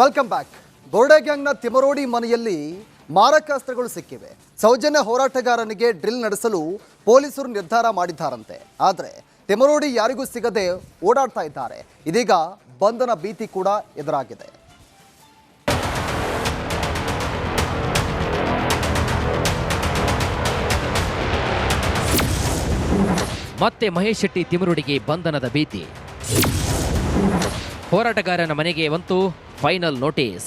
Welcome back. ಬೋರ್ಡೆ ಗ್ಯಾಂಗ್ನ ತಿಮರೋಡಿ ಮನೆಯಲ್ಲಿ ಮಾರಕಾಸ್ತ್ರಗಳು ಸಿಕ್ಕಿವೆ. ಸೌಜನ್ಯ ಹೋರಾಟಗಾರನಿಗೆ ಡ್ರಿಲ್ ನಡೆಸಲು ಪೊಲೀಸರು ನಿರ್ಧಾರ ಮಾಡಿದ್ದಾರಂತೆ. ಆದರೆ ತಿಮರೋಡಿ ಯಾರಿಗೂ ಸಿಗದೆ ಓಡಾಡ್ತಾ ಇದ್ದಾರೆ. ಇದೀಗ ಬಂಧನ ಭೀತಿ ಕೂಡ ಎದುರಾಗಿದೆ. ಮತ್ತೆ ಮಹೇಶ್ ಶೆಟ್ಟಿ ತಿಮರೋಡಿಗೆ ಬಂಧನದ ಭೀತಿ. ಹೋರಾಟಗಾರನ ಮನೆಗೆ ಬಂತು ಫೈನಲ್ ನೋಟಿಸ್.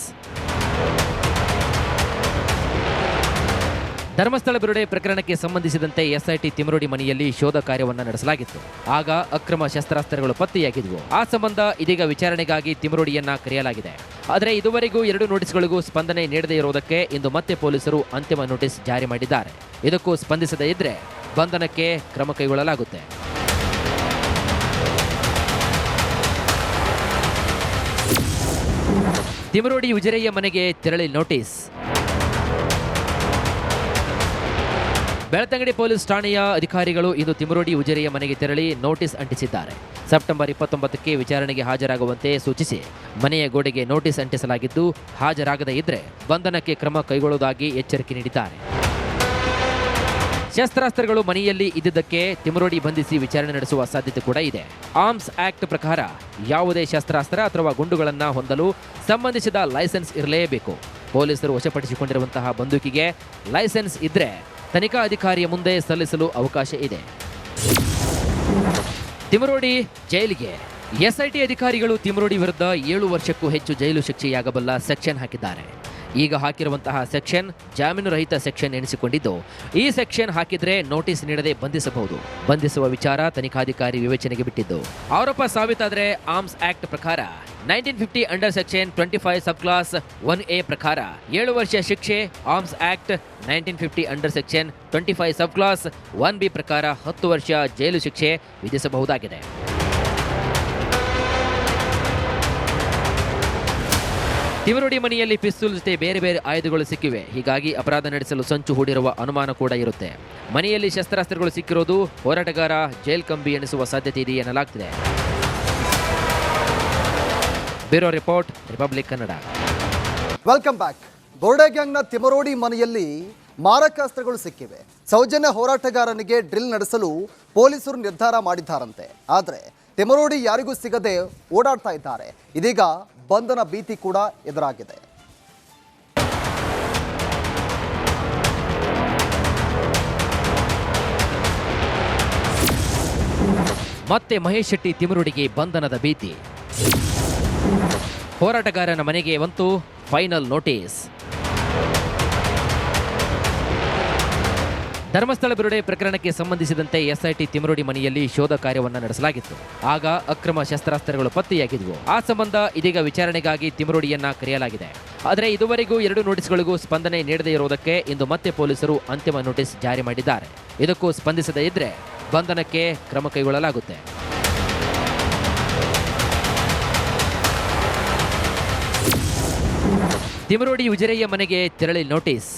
ಧರ್ಮಸ್ಥಳ ಬಿರುಡೆ ಪ್ರಕರಣಕ್ಕೆ ಸಂಬಂಧಿಸಿದಂತೆ ಎಸ್ಐಟಿ ತಿಮರೋಡಿ ಮನೆಯಲ್ಲಿ ಶೋಧ ಕಾರ್ಯವನ್ನು ನಡೆಸಲಾಗಿತ್ತು. ಆಗ ಅಕ್ರಮ ಶಸ್ತ್ರಾಸ್ತ್ರಗಳು ಪತ್ತೆಯಾಗಿದ್ವು. ಆ ಸಂಬಂಧ ಇದೀಗ ವಿಚಾರಣೆಗಾಗಿ ತಿಮರೋಡಿಯನ್ನ ಕರೆಯಲಾಗಿದೆ. ಆದರೆ ಇದುವರೆಗೂ 2 ನೋಟಿಸ್ಗಳಿಗೂ ಸ್ಪಂದನೆ ನೀಡದೇ ಇರುವುದಕ್ಕೆ ಇಂದು ಮತ್ತೆ ಪೊಲೀಸರು ಅಂತಿಮ ನೋಟಿಸ್ ಜಾರಿ ಮಾಡಿದ್ದಾರೆ. ಇದಕ್ಕೂ ಸ್ಪಂದಿಸದೇ ಇದ್ರೆ ಬಂಧನಕ್ಕೆ ಕ್ರಮ ಕೈಗೊಳ್ಳಲಾಗುತ್ತೆ. ತಿಮರೋಡಿ ಉಜಿರೆಯ ಮನೆಗೆ ತೆರಳಿ ನೋಟಿಸ್. ಬೆಳ್ತಂಗಡಿ ಪೊಲೀಸ್ ಠಾಣೆಯ ಅಧಿಕಾರಿಗಳು ಇಂದು ತಿಮರೋಡಿ ಉಜಿರೆಯ ಮನೆಗೆ ತೆರಳಿ ನೋಟಿಸ್ ಅಂಟಿಸಿದ್ದಾರೆ. ಸೆಪ್ಟೆಂಬರ್ 29ಕ್ಕೆ ವಿಚಾರಣೆಗೆ ಹಾಜರಾಗುವಂತೆ ಸೂಚಿಸಿ ಮನೆಯ ಗೋಡೆಗೆ ನೋಟಿಸ್ ಅಂಟಿಸಲಾಗಿದ್ದು, ಹಾಜರಾಗದೇ ಇದ್ರೆ ಬಂಧನಕ್ಕೆ ಕ್ರಮ ಕೈಗೊಳ್ಳುವುದಾಗಿ ಎಚ್ಚರಿಕೆ ನೀಡಿದ್ದಾರೆ. ಶಸ್ತ್ರಾಸ್ತ್ರಗಳು ಮನೆಯಲ್ಲಿ ಇದ್ದಿದ್ದಕ್ಕೆ ತಿಮರೋಡಿ ಬಂಧಿಸಿ ವಿಚಾರಣೆ ನಡೆಸುವ ಸಾಧ್ಯತೆ ಕೂಡ ಇದೆ. ಆರ್ಮ್ಸ್ ಆಕ್ಟ್ ಪ್ರಕಾರ ಯಾವುದೇ ಶಸ್ತ್ರಾಸ್ತ್ರ ಅಥವಾ ಗುಂಡುಗಳನ್ನು ಹೊಂದಲು ಸಂಬಂಧಿಸಿದ ಲೈಸೆನ್ಸ್ ಇರಲೇಬೇಕು. ಪೊಲೀಸರು ವಶಪಡಿಸಿಕೊಂಡಿರುವಂತಹ ಬಂದೂಕಿಗೆ ಲೈಸೆನ್ಸ್ ಇದ್ರೆ ತನಿಖಾ ಅಧಿಕಾರಿಯ ಮುಂದೆ ಸಲ್ಲಿಸಲು ಅವಕಾಶ ಇದೆ. ತಿಮರೋಡಿ ಜೈಲಿಗೆ. ಎಸ್ಐಟಿ ಅಧಿಕಾರಿಗಳು ತಿಮರೋಡಿ ವಿರುದ್ಧ 7 ವರ್ಷಕ್ಕೂ ಹೆಚ್ಚು ಜೈಲು ಶಿಕ್ಷೆಯಾಗಬಲ್ಲ ಸೆಕ್ಷನ್ ಹಾಕಿದ್ದಾರೆ. ಈಗ ಹಾಕಿರುವಂತಹ ಸೆಕ್ಷನ್ ಜಾಮೀನು ರಹಿತ ಸೆಕ್ಷನ್ ಎನಿಸಿಕೊಂಡಿದ್ದು, ಈ ಸೆಕ್ಷನ್ ಹಾಕಿದ್ರೆ ನೋಟಿಸ್ ನೀಡದೆ ಬಂಧಿಸಬಹುದು. ಬಂಧಿಸುವ ವಿಚಾರ ತನಿಖಾಧಿಕಾರಿ ವಿವೇಚನೆಗೆ ಬಿಟ್ಟಿದ್ದು. ಆರೋಪ ಸಾಬೀತಾದರೆ ಆರ್ಮ್ಸ್ ಆಕ್ಟ್ ಪ್ರಕಾರ 1950 ಅಂಡರ್ ಸೆಕ್ಷನ್ 25 ಸಬ್ ಕ್ಲಾಸ್ 1A ಪ್ರಕಾರ 7 ವರ್ಷ ಶಿಕ್ಷೆ, ಆರ್ಮ್ಸ್ ಆಕ್ಟ್ 1950 ಅಂಡರ್ ಸೆಕ್ಷನ್ 25 ಸಬ್ ಕ್ಲಾಸ್ 1B ಪ್ರಕಾರ 10 ವರ್ಷ ಜೈಲು ಶಿಕ್ಷೆ ವಿಧಿಸಬಹುದಾಗಿದೆ. ತಿಮರೋಡಿ ಮನೆಯಲ್ಲಿ ಪಿಸ್ತೂಲ್ ಜೊತೆ ಬೇರೆ ಬೇರೆ ಆಯುಧಗಳು ಸಿಕ್ಕಿವೆ. ಹೀಗಾಗಿ ಅಪರಾಧ ನಡೆಸಲು ಸಂಚು ಹೂಡಿರುವ ಅನುಮಾನ ಕೂಡ ಇರುತ್ತೆ. ಮನೆಯಲ್ಲಿ ಶಸ್ತ್ರಾಸ್ತ್ರಗಳು ಸಿಕ್ಕಿರೋದು ಹೋರಾಟಗಾರ ಜೈಲ್ ಕಂಬಿ ಎನಿಸುವ ಸಾಧ್ಯತೆ ಇದೆ ಎನ್ನಲಾಗ್ತಿದೆ. Bureau report, Republic Kannada. Welcome back. ಬೋರ್ಡೆ ಗ್ಯಾಂಗ್ನ ತಿಮರೋಡಿ ಮನೆಯಲ್ಲಿ ಮಾರಕಾಸ್ತ್ರಗಳು ಸಿಕ್ಕಿವೆ. ಸೌಜನ್ಯ ಹೋರಾಟಗಾರನಿಗೆ ಡ್ರಿಲ್ ನಡೆಸಲು ಪೊಲೀಸರು ನಿರ್ಧಾರ ಮಾಡಿದ್ದಾರಂತೆ. ಆದರೆ ತಿಮರೋಡಿ ಯಾರಿಗೂ ಸಿಗದೆ ಓಡಾಡ್ತಾ ಇದ್ದಾರೆ. ಇದೀಗ ಬಂಧನ ಭೀತಿ ಕೂಡ ಎದುರಾಗಿದೆ. ಮತ್ತೆ ಮಹೇಶ್ ಶೆಟ್ಟಿ ತಿಮರೋಡಿಗೆ ಬಂಧನದ ಭೀತಿ. ಹೋರಾಟಗಾರನ ಮನೆಗೆ ಬಂತು ಫೈನಲ್ ನೋಟಿಸ್. ಧರ್ಮಸ್ಥಳ ಬಿರುಡೆ ಪ್ರಕರಣಕ್ಕೆ ಸಂಬಂಧಿಸಿದಂತೆ ಎಸ್ಐಟಿ ತಿಮರೋಡಿ ಮನೆಯಲ್ಲಿ ಶೋಧ ಕಾರ್ಯವನ್ನು ನಡೆಸಲಾಗಿತ್ತು. ಆಗ ಅಕ್ರಮ ಶಸ್ತ್ರಾಸ್ತ್ರಗಳು ಪತ್ತೆಯಾಗಿದ್ವು. ಆ ಸಂಬಂಧ ಇದೀಗ ವಿಚಾರಣೆಗಾಗಿ ತಿಮರೋಡಿಯನ್ನ ಕರೆಯಲಾಗಿದೆ. ಆದರೆ ಇದುವರೆಗೂ 2 ನೋಟಿಸ್ಗಳಿಗೂ ಸ್ಪಂದನೆ ನೀಡದೇ ಇರುವುದಕ್ಕೆ ಇಂದು ಮತ್ತೆ ಪೊಲೀಸರು ಅಂತಿಮ ನೋಟಿಸ್ ಜಾರಿ ಮಾಡಿದ್ದಾರೆ. ಇದಕ್ಕೂ ಸ್ಪಂದಿಸದೇ ಇದ್ರೆ ಬಂಧನಕ್ಕೆ ಕ್ರಮ ಕೈಗೊಳ್ಳಲಾಗುತ್ತೆ. ತಿಮರೋಡಿ ಉಜಿರೆಯ ಮನೆಗೆ ತೆರಳಿ ನೋಟಿಸ್.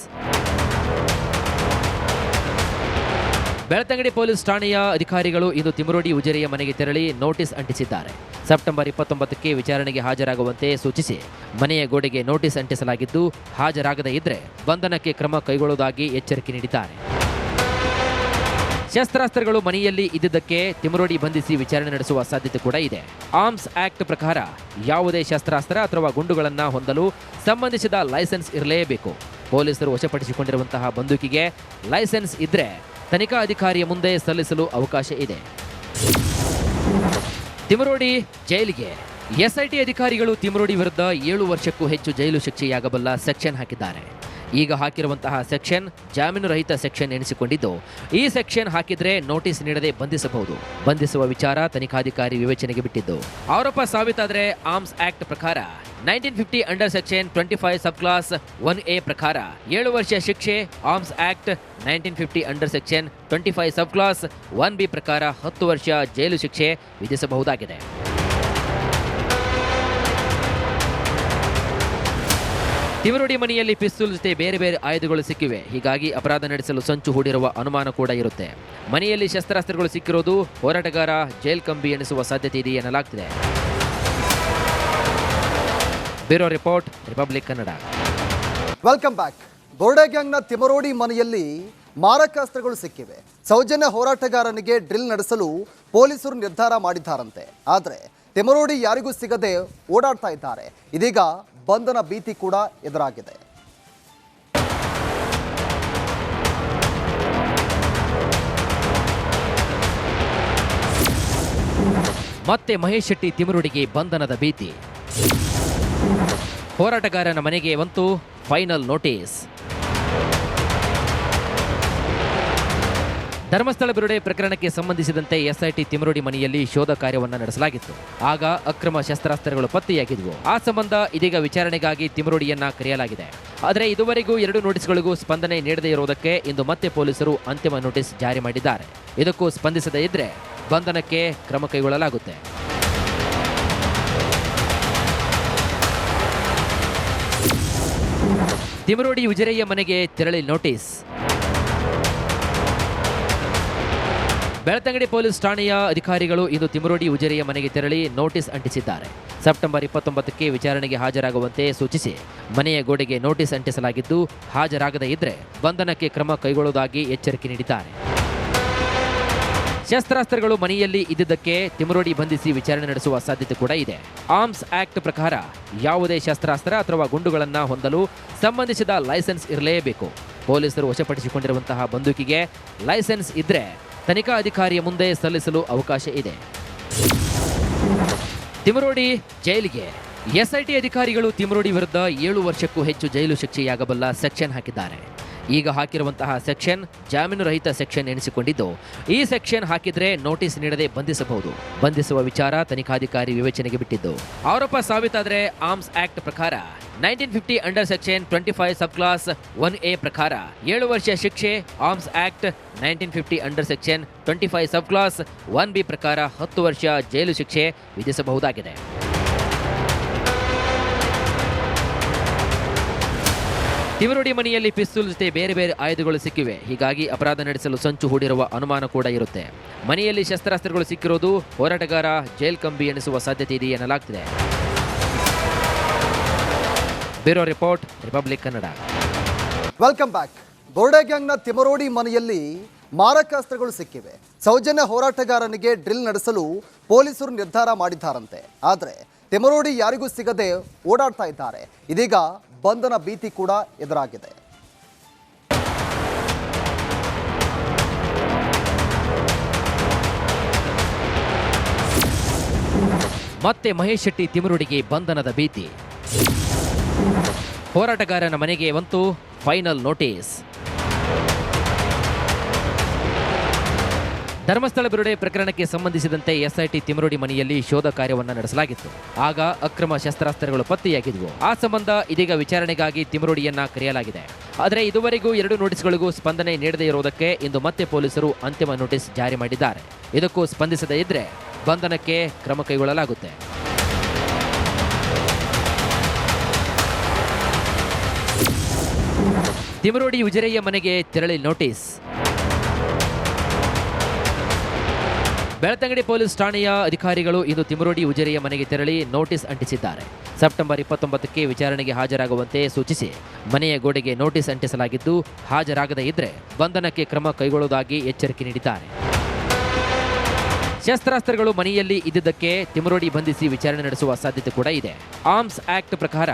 ಬೆಳ್ತಂಗಡಿ ಪೊಲೀಸ್ ಠಾಣೆಯ ಅಧಿಕಾರಿಗಳು ಇಂದು ತಿಮರೋಡಿ ಉಜಿರೆಯ ಮನೆಗೆ ತೆರಳಿ ನೋಟಿಸ್ ಅಂಟಿಸಿದ್ದಾರೆ. ಸೆಪ್ಟೆಂಬರ್ 29ಕ್ಕೆ ವಿಚಾರಣೆಗೆ ಹಾಜರಾಗುವಂತೆ ಸೂಚಿಸಿ ಮನೆಯ ಗೋಡೆಗೆ ನೋಟಿಸ್ ಅಂಟಿಸಲಾಗಿದ್ದು, ಹಾಜರಾಗದೇ ಇದ್ರೆ ಬಂಧನಕ್ಕೆ ಕ್ರಮ ಕೈಗೊಳ್ಳುವುದಾಗಿ ಎಚ್ಚರಿಕೆ ನೀಡಿದ್ದಾರೆ. ಶಸ್ತ್ರಾಸ್ತ್ರಗಳು ಮನೆಯಲ್ಲಿ ಇದ್ದಿದ್ದಕ್ಕೆ ತಿಮರೋಡಿ ಬಂಧಿಸಿ ವಿಚಾರಣೆ ನಡೆಸುವ ಸಾಧ್ಯತೆ ಕೂಡ ಇದೆ. ಆರ್ಮ್ಸ್ ಆಕ್ಟ್ ಪ್ರಕಾರ ಯಾವುದೇ ಶಸ್ತ್ರಾಸ್ತ್ರ ಅಥವಾ ಗುಂಡುಗಳನ್ನು ಹೊಂದಲು ಸಂಬಂಧಿಸಿದ ಲೈಸೆನ್ಸ್ ಇರಲೇಬೇಕು. ಪೊಲೀಸರು ವಶಪಡಿಸಿಕೊಂಡಿರುವಂತಹ ಬಂದೂಕಿಗೆ ಲೈಸೆನ್ಸ್ ಇದ್ರೆ ತನಿಖಾ ಅಧಿಕಾರಿಯ ಮುಂದೆ ಸಲ್ಲಿಸಲು ಅವಕಾಶ ಇದೆ. ತಿಮರೋಡಿ ಜೈಲಿಗೆ. ಎಸ್ಐಟಿ ಅಧಿಕಾರಿಗಳು ತಿಮರೋಡಿ ವಿರುದ್ಧ 7 ವರ್ಷಕ್ಕೂ ಹೆಚ್ಚು ಜೈಲು ಶಿಕ್ಷೆಯಾಗಬಲ್ಲ ಸೆಕ್ಷನ್ ಹಾಕಿದ್ದಾರೆ. ಈಗ ಹಾಕಿರುವಂತಹ ಸೆಕ್ಷನ್ ಜಾಮೀನು ರಹಿತ ಸೆಕ್ಷನ್ ಎನಿಸಿಕೊಂಡಿದ್ದು, ಈ ಸೆಕ್ಷನ್ ಹಾಕಿದ್ರೆ ನೋಟಿಸ್ ನೀಡದೆ ಬಂಧಿಸಬಹುದು. ಬಂಧಿಸುವ ವಿಚಾರ ತನಿಖಾಧಿಕಾರಿ ವಿವೇಚನೆಗೆ ಬಿಟ್ಟಿದ್ದು. ಆರೋಪ ಸಾಬೀತಾದರೆ ಆರ್ಮ್ಸ್ ಆಕ್ಟ್ ಪ್ರಕಾರ 1950 ಅಂಡರ್ ಸೆಕ್ಷನ್ 25 ಸಬ್ ಕ್ಲಾಸ್ 1A ಪ್ರಕಾರ 7 ವರ್ಷ ಶಿಕ್ಷೆ, ಆರ್ಮ್ಸ್ ಆಕ್ಟ್ 1950 ಅಂಡರ್ ಸೆಕ್ಷನ್ 25 ಸಬ್ ಕ್ಲಾಸ್ 1B ಪ್ರಕಾರ 10 ವರ್ಷ ಜೈಲು ಶಿಕ್ಷೆ ವಿಧಿಸಬಹುದಾಗಿದೆ. ತಿಮರೋಡಿ ಮನೆಯಲ್ಲಿ ಪಿಸ್ತೂಲ್ ಜೊತೆ ಬೇರೆ ಬೇರೆ ಆಯುಧಗಳು ಸಿಕ್ಕಿವೆ. ಹೀಗಾಗಿ ಅಪರಾಧ ನಡೆಸಲು ಸಂಚು ಹೂಡಿರುವ ಅನುಮಾನ ಕೂಡ ಇರುತ್ತೆ. ಮನೆಯಲ್ಲಿ ಶಸ್ತ್ರಾಸ್ತ್ರಗಳು ಸಿಕ್ಕಿರೋದು ಹೋರಾಟಗಾರ ಜೈಲ್ ಕಂಬಿ ಎನಿಸುವ ಸಾಧ್ಯತೆ ಇದೆ ಎನ್ನಲಾಗ್ತಿದೆ. Bureau report, Republic Kannada. Welcome back. ಬೋರ್ಡೆ ಗ್ಯಾಂಗ್ನ ತಿಮರೋಡಿ ಮನೆಯಲ್ಲಿ ಮಾರಕಾಸ್ತ್ರಗಳು ಸಿಕ್ಕಿವೆ. ಸೌಜನ್ಯ ಹೋರಾಟಗಾರನಿಗೆ ಡ್ರಿಲ್ ನಡೆಸಲು ಪೊಲೀಸರು ನಿರ್ಧಾರ ಮಾಡಿದ್ದಾರಂತೆ. ಆದರೆ ತಿಮರೋಡಿ ಯಾರಿಗೂ ಸಿಗದೆ ಓಡಾಡ್ತಾ ಇದ್ದಾರೆ. ಇದೀಗ ಬಂಧನ ಭೀತಿ ಕೂಡ ಎದುರಾಗಿದೆ. ಮತ್ತೆ ಮಹೇಶ್ ಶೆಟ್ಟಿ ತಿಮರೋಡಿಗೆ ಬಂಧನದ ಭೀತಿ. ಹೋರಾಟಗಾರನ ಮನೆಗೆ ಬಂತು ಫೈನಲ್ ನೋಟಿಸ್. ಧರ್ಮಸ್ಥಳ ಬಿರುಡೆ ಪ್ರಕರಣಕ್ಕೆ ಸಂಬಂಧಿಸಿದಂತೆ ಎಸ್ಐಟಿ ತಿಮರೋಡಿ ಮನೆಯಲ್ಲಿ ಶೋಧ ಕಾರ್ಯವನ್ನು ನಡೆಸಲಾಗಿತ್ತು. ಆಗ ಅಕ್ರಮ ಶಸ್ತ್ರಾಸ್ತ್ರಗಳು ಪತ್ತೆಯಾಗಿದ್ವು. ಆ ಸಂಬಂಧ ಇದೀಗ ವಿಚಾರಣೆಗಾಗಿ ತಿಮರೋಡಿಯನ್ನ ಕರೆಯಲಾಗಿದೆ. ಆದರೆ ಇದುವರೆಗೂ 2 ನೋಟಿಸ್ಗಳಿಗೂ ಸ್ಪಂದನೆ ನೀಡದೇ ಇರುವುದಕ್ಕೆ ಇಂದು ಮತ್ತೆ ಪೊಲೀಸರು ಅಂತಿಮ ನೋಟಿಸ್ ಜಾರಿ ಮಾಡಿದ್ದಾರೆ. ಇದಕ್ಕೂ ಸ್ಪಂದಿಸದೇ ಇದ್ರೆ ಬಂಧನಕ್ಕೆ ಕ್ರಮ ಕೈಗೊಳ್ಳಲಾಗುತ್ತೆ. ತಿಮರೋಡಿ ಉಜಿರೆಯ ಮನೆಗೆ ತೆರಳಿ ನೋಟಿಸ್. ಬೆಳ್ತಂಗಡಿ ಪೊಲೀಸ್ ಠಾಣೆಯ ಅಧಿಕಾರಿಗಳು ಇಂದು ತಿಮರೋಡಿ ಉಜಿರೆಯ ಮನೆಗೆ ತೆರಳಿ ನೋಟಿಸ್ ಅಂಟಿಸಿದ್ದಾರೆ. ಸೆಪ್ಟೆಂಬರ್ 29ಕ್ಕೆ ವಿಚಾರಣೆಗೆ ಹಾಜರಾಗುವಂತೆ ಸೂಚಿಸಿ ಮನೆಯ ಗೋಡೆಗೆ ನೋಟಿಸ್ ಅಂಟಿಸಲಾಗಿದ್ದು, ಹಾಜರಾಗದೇ ಇದ್ರೆ ಬಂಧನಕ್ಕೆ ಕ್ರಮ ಕೈಗೊಳ್ಳುವುದಾಗಿ ಎಚ್ಚರಿಕೆ ನೀಡಿದ್ದಾರೆ. ಶಸ್ತ್ರಾಸ್ತ್ರಗಳು ಮನೆಯಲ್ಲಿ ಇದ್ದಿದ್ದಕ್ಕೆ ತಿಮರೋಡಿ ಬಂಧಿಸಿ ವಿಚಾರಣೆ ನಡೆಸುವ ಸಾಧ್ಯತೆ ಕೂಡ ಇದೆ. ಆರ್ಮ್ಸ್ ಆಕ್ಟ್ ಪ್ರಕಾರ ಯಾವುದೇ ಶಸ್ತ್ರಾಸ್ತ್ರ ಅಥವಾ ಗುಂಡುಗಳನ್ನು ಹೊಂದಲು ಸಂಬಂಧಿಸಿದ ಲೈಸೆನ್ಸ್ ಇರಲೇಬೇಕು. ಪೊಲೀಸರು ವಶಪಡಿಸಿಕೊಂಡಿರುವಂತಹ ಬಂದೂಕಿಗೆ ಲೈಸೆನ್ಸ್ ಇದ್ರೆ ತನಿಖಾ ಅಧಿಕಾರಿಯ ಮುಂದೆ ಸಲ್ಲಿಸಲು ಅವಕಾಶ ಇದೆ. ತಿಮರೋಡಿ ಜೈಲಿಗೆ. ಎಸ್ಐಟಿ ಅಧಿಕಾರಿಗಳು ತಿಮರೋಡಿ ವಿರುದ್ಧ 7 ವರ್ಷಕ್ಕೂ ಹೆಚ್ಚು ಜೈಲು ಶಿಕ್ಷೆಯಾಗಬಲ್ಲ ಸೆಕ್ಷನ್ ಹಾಕಿದ್ದಾರೆ. ಈಗ ಹಾಕಿರುವಂತಹ ಸೆಕ್ಷನ್ ಜಾಮೀನು ರಹಿತ ಸೆಕ್ಷನ್ ಎನಿಸಿಕೊಂಡಿದ್ದು, ಈ ಸೆಕ್ಷನ್ ಹಾಕಿದ್ರೆ ನೋಟಿಸ್ ನೀಡದೆ ಬಂಧಿಸಬಹುದು. ಬಂಧಿಸುವ ವಿಚಾರ ತನಿಖಾಧಿಕಾರಿ ವಿವೇಚನೆಗೆ ಬಿಟ್ಟಿದ್ದು. ಆರೋಪ ಸಾಬೀತಾದರೆ ಆರ್ಮ್ಸ್ ಆಕ್ಟ್ ಪ್ರಕಾರ 1950 ಅಂಡರ್ ಸೆಕ್ಷನ್ 25 ಸಬ್ ಕ್ಲಾಸ್ 1A ಪ್ರಕಾರ 7 ವರ್ಷ ಶಿಕ್ಷೆ, ಆರ್ಮ್ಸ್ ಆಕ್ಟ್ 1950 ಅಂಡರ್ ಸೆಕ್ಷನ್ 25 ಸಬ್ ಕ್ಲಾಸ್ 1B ಪ್ರಕಾರ 10 ವರ್ಷ ಜೈಲು ಶಿಕ್ಷೆ ವಿಧಿಸಬಹುದಾಗಿದೆ. ತಿಮರೋಡಿ ಮನೆಯಲ್ಲಿ ಪಿಸ್ತೂಲ್ ಜೊತೆ ಬೇರೆ ಬೇರೆ ಆಯುಧಗಳು ಸಿಕ್ಕಿವೆ. ಹೀಗಾಗಿ ಅಪರಾಧ ನಡೆಸಲು ಸಂಚು ಹೂಡಿರುವ ಅನುಮಾನ ಕೂಡ ಇರುತ್ತೆ. ಮನೆಯಲ್ಲಿ ಶಸ್ತ್ರಾಸ್ತ್ರಗಳು ಸಿಕ್ಕಿರೋದು ಹೋರಾಟಗಾರ ಜೈಲ್ ಕಂಬಿ ಎನಿಸುವ ಸಾಧ್ಯತೆ ಇದೆ ಎನ್ನಲಾಗ್ತಿದೆ. Bureau report, Republic Kannada. Welcome back. ಬೋರ್ಡೆ ಗ್ಯಾಂಗ್ನ ತಿಮರೋಡಿ ಮನೆಯಲ್ಲಿ ಮಾರಕಾಸ್ತ್ರಗಳು ಸಿಕ್ಕಿವೆ. ಸೌಜನ್ಯ ಹೋರಾಟಗಾರನಿಗೆ ಡ್ರಿಲ್ ನಡೆಸಲು ಪೊಲೀಸರು ನಿರ್ಧಾರ ಮಾಡಿದ್ದಾರಂತೆ. ಆದರೆ ತಿಮರೋಡಿ ಯಾರಿಗೂ ಸಿಗದೆ ಓಡಾಡ್ತಾ ಇದ್ದಾರೆ. ಇದೀಗ ಬಂಧನ ಭೀತಿ ಕೂಡ ಎದುರಾಗಿದೆ. ಮತ್ತೆ ಮಹೇಶ್ ಶೆಟ್ಟಿ ತಿಮರೋಡಿಗೆ ಬಂಧನದ ಭೀತಿ. ಹೋರಾಟಗಾರನ ಮನೆಗೆ ಬಂತು ಫೈನಲ್ ನೋಟಿಸ್. ಧರ್ಮಸ್ಥಳ ಬಿರುಡೆ ಪ್ರಕರಣಕ್ಕೆ ಸಂಬಂಧಿಸಿದಂತೆ ಎಸ್ಐಟಿ ತಿಮರೋಡಿ ಮನೆಯಲ್ಲಿ ಶೋಧ ಕಾರ್ಯವನ್ನು ನಡೆಸಲಾಗಿತ್ತು. ಆಗ ಅಕ್ರಮ ಶಸ್ತ್ರಾಸ್ತ್ರಗಳು ಪತ್ತೆಯಾಗಿದ್ವು. ಆ ಸಂಬಂಧ ಇದೀಗ ವಿಚಾರಣೆಗಾಗಿ ತಿಮರೋಡಿಯನ್ನ ಕರೆಯಲಾಗಿದೆ. ಆದರೆ ಇದುವರೆಗೂ 2 ನೋಟಿಸ್ಗಳಿಗೂ ಸ್ಪಂದನೆ ನೀಡದೇ ಇರುವುದಕ್ಕೆ ಇಂದು ಮತ್ತೆ ಪೊಲೀಸರು ಅಂತಿಮ ನೋಟಿಸ್ ಜಾರಿ ಮಾಡಿದ್ದಾರೆ. ಇದಕ್ಕೂ ಸ್ಪಂದಿಸದೇ ಇದ್ರೆ ಬಂಧನಕ್ಕೆ ಕ್ರಮ ಕೈಗೊಳ್ಳಲಾಗುತ್ತೆ. ತಿಮರೋಡಿ ಉಜಿರೆಯ ಮನೆಗೆ ತೆರಳಿ ನೋಟಿಸ್. ಬೆಳ್ತಂಗಡಿ ಪೊಲೀಸ್ ಠಾಣೆಯ ಅಧಿಕಾರಿಗಳು ಇಂದು ತಿಮರೋಡಿ ಉಜಿರೆಯ ಮನೆಗೆ ತೆರಳಿ ನೋಟಿಸ್ ಅಂಟಿಸಿದ್ದಾರೆ. ಸೆಪ್ಟೆಂಬರ್ 29ಕ್ಕೆ ವಿಚಾರಣೆಗೆ ಹಾಜರಾಗುವಂತೆ ಸೂಚಿಸಿ ಮನೆಯ ಗೋಡೆಗೆ ನೋಟಿಸ್ ಅಂಟಿಸಲಾಗಿದ್ದು, ಹಾಜರಾಗದೇ ಇದ್ರೆ ಬಂಧನಕ್ಕೆ ಕ್ರಮ ಕೈಗೊಳ್ಳುವುದಾಗಿ ಎಚ್ಚರಿಕೆ ನೀಡಿದ್ದಾರೆ. ಶಸ್ತ್ರಾಸ್ತ್ರಗಳು ಮನೆಯಲ್ಲಿ ಇದ್ದಿದ್ದಕ್ಕೆ ತಿಮರೋಡಿ ಬಂಧಿಸಿ ವಿಚಾರಣೆ ನಡೆಸುವ ಸಾಧ್ಯತೆ ಕೂಡ ಇದೆ. ಆರ್ಮ್ಸ್ ಆಕ್ಟ್ ಪ್ರಕಾರ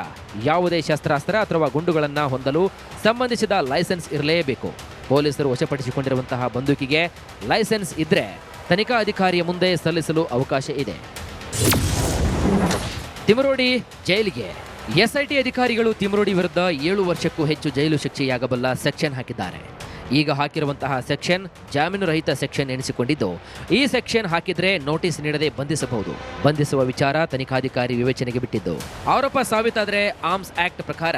ಯಾವುದೇ ಶಸ್ತ್ರಾಸ್ತ್ರ ಅಥವಾ ಗುಂಡುಗಳನ್ನು ಹೊಂದಲು ಸಂಬಂಧಿಸಿದ ಲೈಸೆನ್ಸ್ ಇರಲೇಬೇಕು. ಪೊಲೀಸರು ವಶಪಡಿಸಿಕೊಂಡಿರುವಂತಹ ಬಂದೂಕಿಗೆ ಲೈಸೆನ್ಸ್ ಇದ್ರೆ ತನಿಖಾ ಅಧಿಕಾರಿಯ ಮುಂದೆ ಸಲ್ಲಿಸಲು ಅವಕಾಶ ಇದೆ. ತಿಮರೋಡಿ ಜೈಲಿಗೆ. ಎಸ್ಐಟಿ ಅಧಿಕಾರಿಗಳು ತಿಮರೋಡಿ ವಿರುದ್ಧ 7 ವರ್ಷಕ್ಕೂ ಹೆಚ್ಚು ಜೈಲು ಶಿಕ್ಷೆಯಾಗಬಲ್ಲ ಸೆಕ್ಷನ್ ಹಾಕಿದ್ದಾರೆ. ಈಗ ಹಾಕಿರುವಂತಹ ಸೆಕ್ಷನ್ ಜಾಮೀನು ರಹಿತ ಸೆಕ್ಷನ್ ಎನಿಸಿಕೊಂಡಿದ್ದು, ಈ ಸೆಕ್ಷನ್ ಹಾಕಿದ್ರೆ ನೋಟಿಸ್ ನೀಡದೆ ಬಂಧಿಸಬಹುದು. ಬಂಧಿಸುವ ವಿಚಾರ ತನಿಖಾಧಿಕಾರಿ ವಿವೇಚನೆಗೆ ಬಿಟ್ಟಿದ್ದು. ಆರೋಪ ಸಾಬೀತಾದರೆ ಆರ್ಮ್ಸ್ ಆಕ್ಟ್ ಪ್ರಕಾರ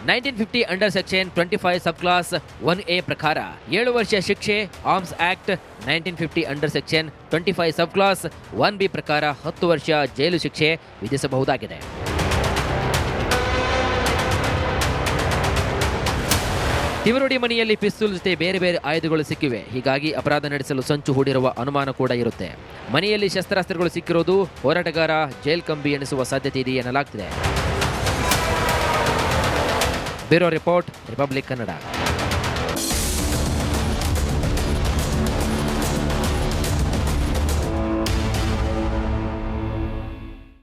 1950 ಅಂಡರ್ ಸೆಕ್ಷನ್ 25 ಸಬ್ ಕ್ಲಾಸ್ 1A ಪ್ರಕಾರ 7 ವರ್ಷ ಶಿಕ್ಷೆ, ಆರ್ಮ್ಸ್ ಆಕ್ಟ್ 1950 ಅಂಡರ್ ಸೆಕ್ಷನ್ 25 ಸಬ್ ಕ್ಲಾಸ್ 1B ಪ್ರಕಾರ 10 ವರ್ಷ ಜೈಲು ಶಿಕ್ಷೆ ವಿಧಿಸಬಹುದಾಗಿದೆ. ತಿಮರೋಡಿ ಮನೆಯಲ್ಲಿ ಪಿಸ್ತೂಲ್ ಜೊತೆ ಬೇರೆ ಬೇರೆ ಆಯುಧಗಳು ಸಿಕ್ಕಿವೆ. ಹೀಗಾಗಿ ಅಪರಾಧ ನಡೆಸಲು ಸಂಚು ಹೂಡಿರುವ ಅನುಮಾನ ಕೂಡ ಇರುತ್ತೆ. ಮನೆಯಲ್ಲಿ ಶಸ್ತ್ರಾಸ್ತ್ರಗಳು ಸಿಕ್ಕಿರೋದು ಹೋರಾಟಗಾರ ಜೈಲ್ ಕಂಬಿ ಎನಿಸುವ ಸಾಧ್ಯತೆ ಇದೆ ಎನ್ನಲಾಗ್ತಿದೆ. Bureau report, Republic Kannada.